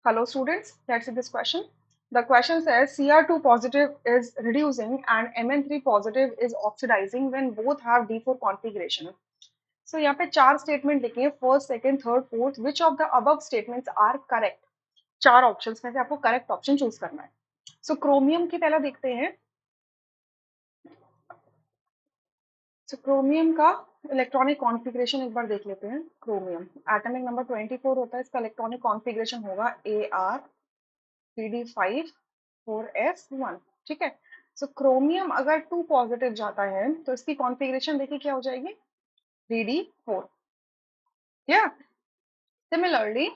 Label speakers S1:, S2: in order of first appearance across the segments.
S1: Hello students, let's see this question. The question says Cr2 positive is reducing and Mn3 positive is oxidizing when both have D4 configuration. So यहाँ पे चार statement लिखे हैं, first, second, third, fourth. Which of the above statements are correct? चार options में से आपको correct option choose करना है. सो क्रोमियम की पहला देखते हैं. सो क्रोमियम का इलेक्ट्रॉनिक कॉन्फ़िगरेशन एक बार देख लेते हैं. क्रोमियम एटॉमिक नंबर 24 होता है, इसका इलेक्ट्रॉनिक कॉन्फ़िगरेशन होगा Ar3d5 4s1. ठीक है. सो क्रोमियम अगर 2 पॉजिटिव जाता है तो इसकी कॉन्फ़िगरेशन देखिए क्या हो जाएगी, 3d4. या सिमिलरली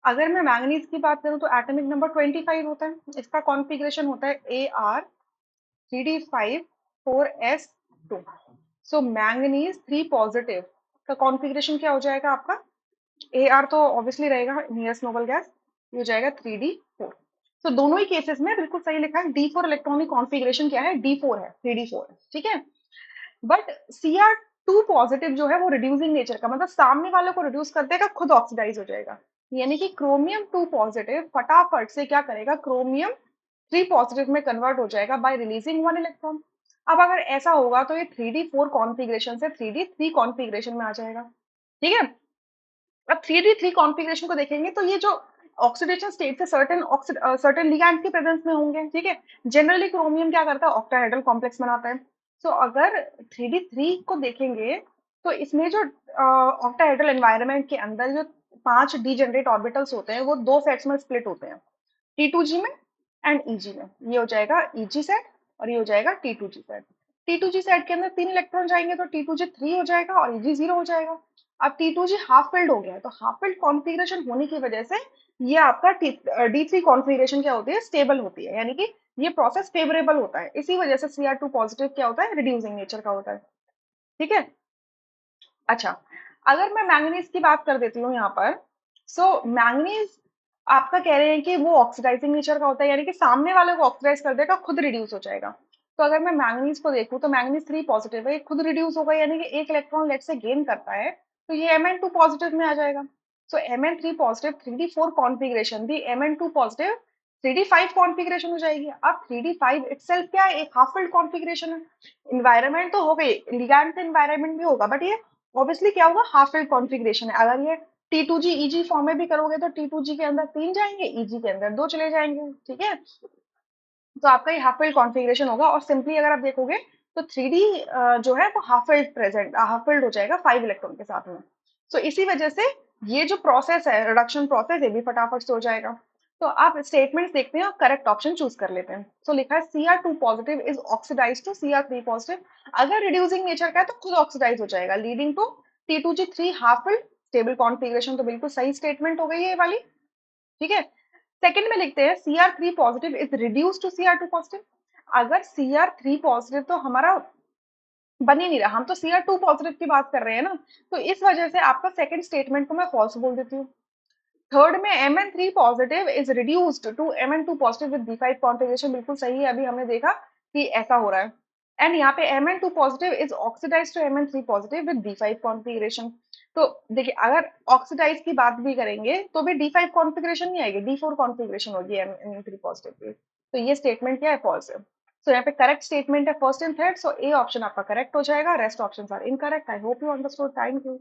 S1: अगर मैं मैंगनीज की बात करूं तो एटॉमिक नंबर 25 होता है, इसका कॉन्फ़िगरेशन होता है Ar3d5 4s2. सो मैंगनीज 3 पॉजिटिव का कॉन्फ़िगरेशन क्या हो जाएगा आपका, Ar तो ऑब्वियसली रहेगा नियरेस्ट नोबल गैस, ये हो जाएगा 3d4. तो दोनों ही केसेस में बिल्कुल सही लिखा है. D4 इलेक्ट्रॉनिक कॉन्फ़िगरेशन क्या है, D4 है, 3d4 है. ठीक है. बट Cr2 पॉजिटिव जो है वो रिड्यूसिंग नेचर का, मतलब सामने वाले को रिड्यूस कर देगा, खुद ऑक्सीडाइज हो जाएगा. यानी कि क्रोमियम 2 पॉजिटिव फटाफट से क्या करेगा, क्रोमियम 3 पॉजिटिव में कन्वर्ट हो जाएगा बाय रिलीजिंग 1 इलेक्ट्रॉन. अब अगर ऐसा होगा तो ये 3d4 कॉन्फ़िगरेशन से 3d3 कॉन्फ़िगरेशन में आ जाएगा. ठीक है. अब 3d3 कॉन्फ़िगरेशन को देखेंगे तो ये जो ऑक्सीडेशन स्टेट से सर्टेन लिगैंड की प्रेजेंस में होंगे. ठीक है. जनरली क्रोमियम क्या करता है, ऑक्टाहेड्रल कॉम्प्लेक्स बनाता है. सो अगर 3d3 को देखेंगे तो इसमें जो ऑक्टाहेड्रल एनवायरनमेंट के अंदर जो 5 डीजेनरेट ऑर्बिटल्स होते हैं वो दो सेट्स में स्प्लिट होते हैं, T2G में एंड EG में. ये हो जाएगा EG सेट और ये हो जाएगा T2G सेट. T2G सेट के अंदर 3 इलेक्ट्रॉन जाएंगे तो T2G 3 हो जाएगा और EG 0 हो जाएगा. अब T2G हाफ फिल्ड हो गया है तो हाफ फिल्ड कॉन्फ़िगरेशन होने की वजह से ये आपका D3 कॉन्फ़िगरेशन क्या होती है, स्टेबल होती है. यानी कि ये प्रोसेस फेवरेबल होता है. इसी वजह से Cr2 पॉजिटिव क्या होता है, रिड्यूसिंग नेचर का होता है. ठीक है. अच्छा, अगर मैं मैंगनीज की बात कर देती हूँ यहाँ पर. सो मैंगनीज आपका कह रहे हैं कि वो ऑक्सीडाइजिंग नेचर का होता है, यानी कि सामने वाले को ऑक्सीडाइज कर देगा, खुद रिड्यूस हो जाएगा. तो अगर मैं मैंगनीज को देखूं तो मैंगनीज 3 पॉजिटिव है, ये खुद रिड्यूस होगा, यानी कि एक इलेक्ट्रॉन लेट से गेन करता है तो ये Mn2 पॉजिटिव में आ जाएगा. सो Mn3 पॉजिटिव 3d4 कॉन्फ़िगरेशन भी Mn2 पॉजिटिव 3d5 कॉन्फ़िगरेशन हो जाएगी. अब 3d5 इटसेल्फ क्या है, एक हाफ फिल्ड कॉन्फ़िगरेशन है. इन्वायरमेंट तो हो गई, लिगैंड का इन्वायरमेंट भी होगा, बट ये ऑब्वियसली क्या होगा, हाफ फिल्ड कॉन्फ़िगरेशन है. अगर ये T2G EG फॉर्म में भी करोगे तो T2G के अंदर 3 जाएंगे, EG के अंदर 2 चले जाएंगे. ठीक है. तो आपका ये हाफ फिल्ड कॉन्फ़िगरेशन होगा और सिंपली अगर आप देखोगे तो 3D जो है वो हाफ फिल्ड हो जाएगा 5 इलेक्ट्रॉन के साथ में. सो इसी वजह से ये जो प्रोसेस है, रिडक्शन प्रोसेस, ये भी फटाफट से हो जाएगा. तो आप स्टेटमेंट्स देखते हैं और करेक्ट ऑप्शन चूज कर लेते हैं. सो लिखा है Cr2 positive is oxidise to Cr3 positive. अगर रिड्यूसिंग नेचर का है तो खुद ऑक्सीडाइज हो जाएगा, leading to T2G3 half filled stable configuration. तो बिल्कुल सही स्टेटमेंट हो गई है ये वाली. ठीक है. सेकंड में लिखते हैं Cr3 positive is reduce to Cr2 positive. अगर Cr3 पॉजिटिव तो हमारा बन ही नहीं रहा, हम तो Cr2 पॉजिटिव की बात कर रहे हैं ना, तो इस वजह से आपका सेकंड स्टेटमेंट को मैं फॉल्स बोल देती हूँ. थर्ड में Mn3 positive is reduced to Mn2 positive with D5 configuration, बिल्कुल सही है, अभी हमने देखा कि ऐसा हो रहा है. एंड यहाँ पे Mn2 positive is oxidise to Mn3 positive with D5 configuration. तो देखिए अगर ऑक्सीडाइज की बात भी करेंगे तो भी D5 कॉन्फ़िगरेशन नहीं आएगी, D4 कॉन्फ़िगरेशन होगी Mn3 पॉजिटिव की. तो ये स्टेटमेंट क्या है, फॉल्स है. सो यहाँ पे करेक्ट स्टेटमेंट है first and third. So A option आपका करेक्ट हो जाएगा, rest options are incorrect. I hope you understood. Thank you.